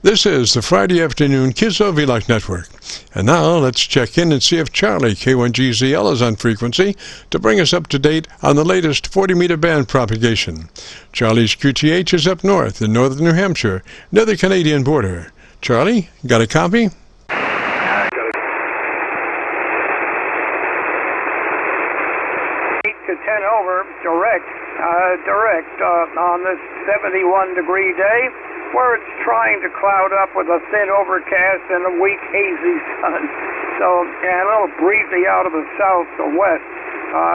This is the Friday afternoon Qso-Vlog network. And now let's check in and see if CHARLEY-K1GZL is on frequency to bring us up to date on the latest 40-meter band propagation. Charlie's QTH is up north in northern New Hampshire, near the Canadian border. Charlie, got a copy? 8 to 10 over, direct on this 71-degree day, where it's trying to cloud up with a thin overcast and a weak hazy sun. So, and a little breezy out of the south to west.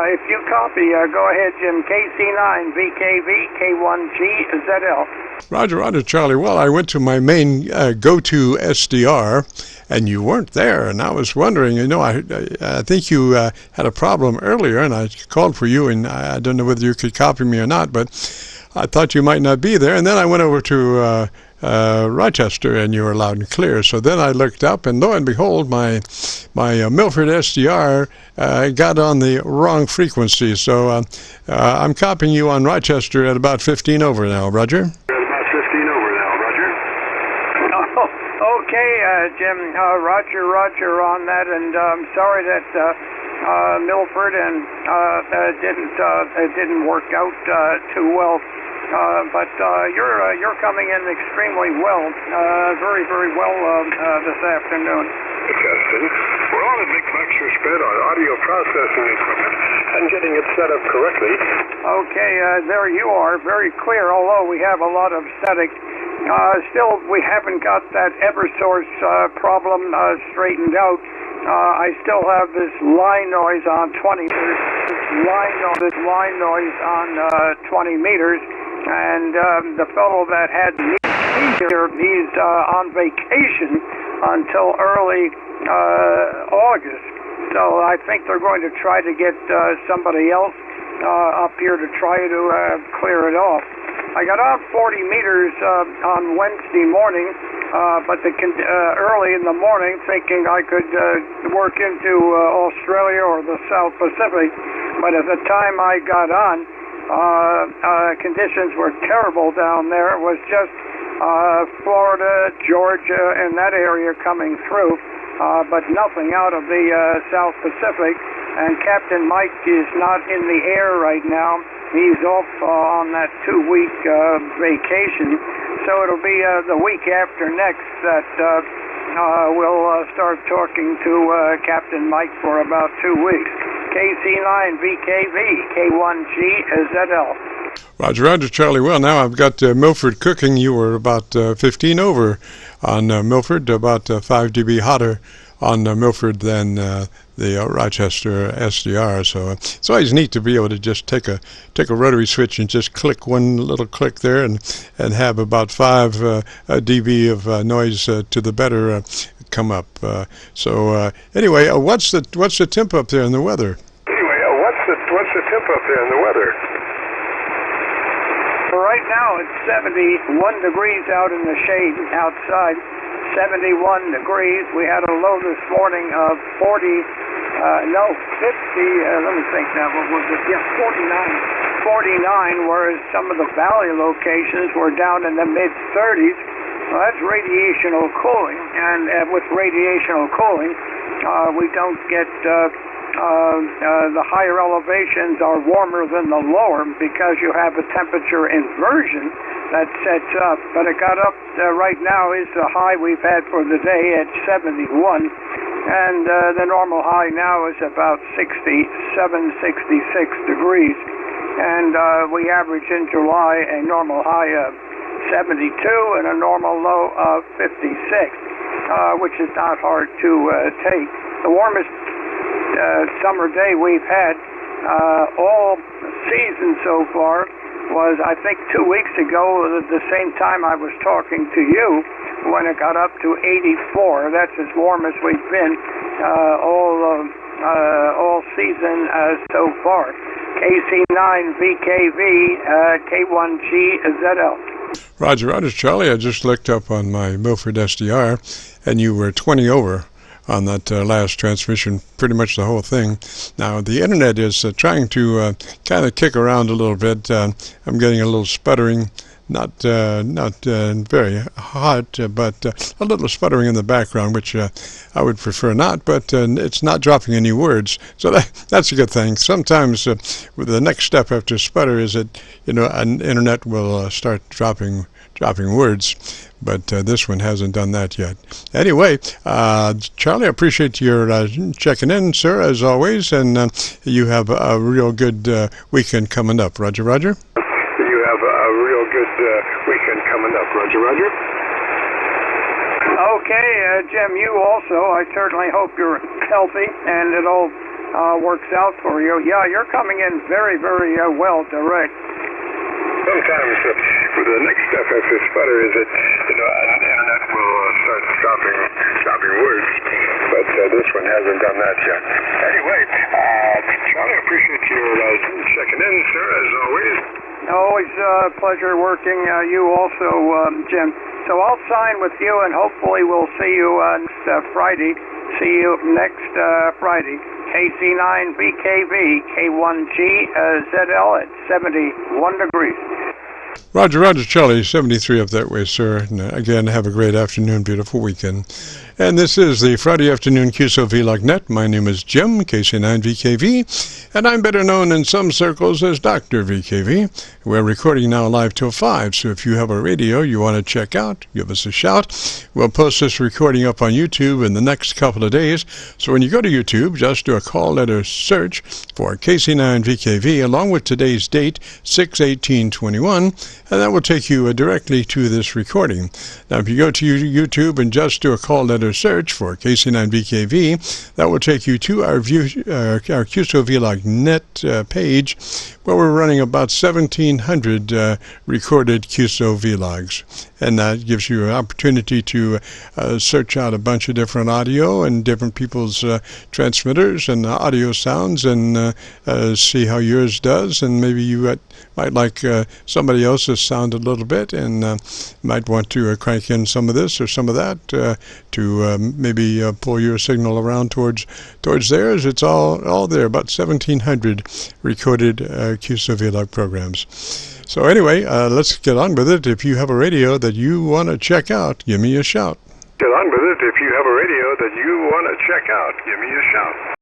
If you copy, go ahead, Jim. KC9VKV, K1GZL. Roger, Charlie. Well, I went to my main go-to SDR, and you weren't there. And I was wondering, I think you had a problem earlier, and I called for you, and I don't know whether you could copy me or not, but I thought you might not be there. And then I went over to Rochester, and you were loud and clear. So then I looked up, and lo and behold, my Milford SDR got on the wrong frequency. So I'm copying you on Rochester at about 15 over now, Roger. Okay, Jim, Roger on that, and I'm sorry that Milford and didn't work out too well. But you're coming in extremely well, very well this afternoon. Justin, we're on a big lecture spread on audio processing equipment and getting it set up correctly. Okay, there you are, very clear, although we have a lot of static. Still, we haven't got that Eversource problem straightened out. I still have this line noise on 20 meters, this line noise on 20 meters, and the fellow that had me here, he's on vacation until early August. So I think they're going to try to get somebody else up here to try to clear it off. I got out 40 meters on Wednesday morning, but early in the morning, thinking I could work into Australia or the South Pacific. But at the time I got on, conditions were terrible down there. It was just Florida, Georgia, and that area coming through, but nothing out of the South Pacific. And Captain Mike is not in the air right now. He's off on that 2-week vacation. So it'll be the week after next that we'll start talking to Captain Mike for about 2 weeks. KC9VKV, K1GZL. Roger, Charlie. Well, now I've got Milford cooking. You were about 15 over on Milford, about 5 dB hotter on Milford than the Rochester SDR. So it's always neat to be able to just take a rotary switch and just click one little click there and have about 5 dB of noise to the better come up. Anyway, what's the temp up there in the weather? What's the temp up there in the weather? Right now it's 71 degrees out in the shade outside. 71 degrees. We had a low this morning of 50, let me think now, what was it? Yeah, 49, whereas some of the valley locations were down in the mid-30s. Well, that's radiational cooling, and with radiational cooling, we don't get, the higher elevations are warmer than the lower because you have a temperature inversion that sets up. But it got up right now is the high we've had for the day at 71, and the normal high now is about 66 degrees, and we average in July a normal high of 72 and a normal low of 56, which is not hard to take. The warmest summer day we've had all season so far was, I think, 2 weeks ago, at the same time I was talking to you, when it got up to 84. That's as warm as we've been all season so far. KC9VKV, K1GZL. Roger, Charlie. I just looked up on my Milford SDR, and you were 20 over on that last transmission, pretty much the whole thing. Now, the internet is trying to kind of kick around a little bit. I'm getting a little sputtering not very hot, but a little sputtering in the background, which I would prefer not, but it's not dropping any words, so that's a good thing. Sometimes the next step after sputter is that, an internet will start dropping words, but this one hasn't done that yet. Anyway, Charlie, I appreciate your checking in, sir, as always, and you have a real good weekend coming up. Roger, Roger. You have a real good weekend coming up. Roger, Roger. Okay, Jim, you also. I certainly hope you're healthy and it all works out for you. Yeah, you're coming in very, very well direct. Sometimes the next step after sputter is that the internet will start dropping words, but this one hasn't done that yet. Anyway, Charlie, I appreciate your checking in, sir, as always. Always a pleasure working. You also, Jim. So I'll sign with you, and hopefully we'll see you next Friday. See you next Friday. KC9VKV, K1GZL at 71 degrees. Roger, Roger, Charlie, 73 up that way, sir. And again, have a great afternoon, beautiful weekend. And this is the Friday Afternoon Qso-Vlog Net. My name is Jim, KC9VKV, and I'm better known in some circles as Dr. VKV. We're recording now live till 5, so if you have a radio you want to check out, give us a shout. We'll post this recording up on YouTube in the next couple of days, so when you go to YouTube, just do a call letter search for KC9VKV along with today's date, 6/18/21, and that will take you directly to this recording. Now, if you go to YouTube and just do a call letter search for KC9VKV, that will take you to our Qso-Vlog Net page, where we're running about 1,700 recorded Qso-Vlogs. And that gives you an opportunity to search out a bunch of different audio and different people's transmitters and audio sounds and see how yours does. And maybe you might like somebody else's sound a little bit and might want to crank in some of this or some of that to maybe pull your signal around towards theirs. It's all there, about 1,700 recorded Qso-Vlog programs. So anyway, let's get on with it. If you have a radio that you want to check out, give me a shout. Get on with it. If you have a radio that you want to check out, give me a shout.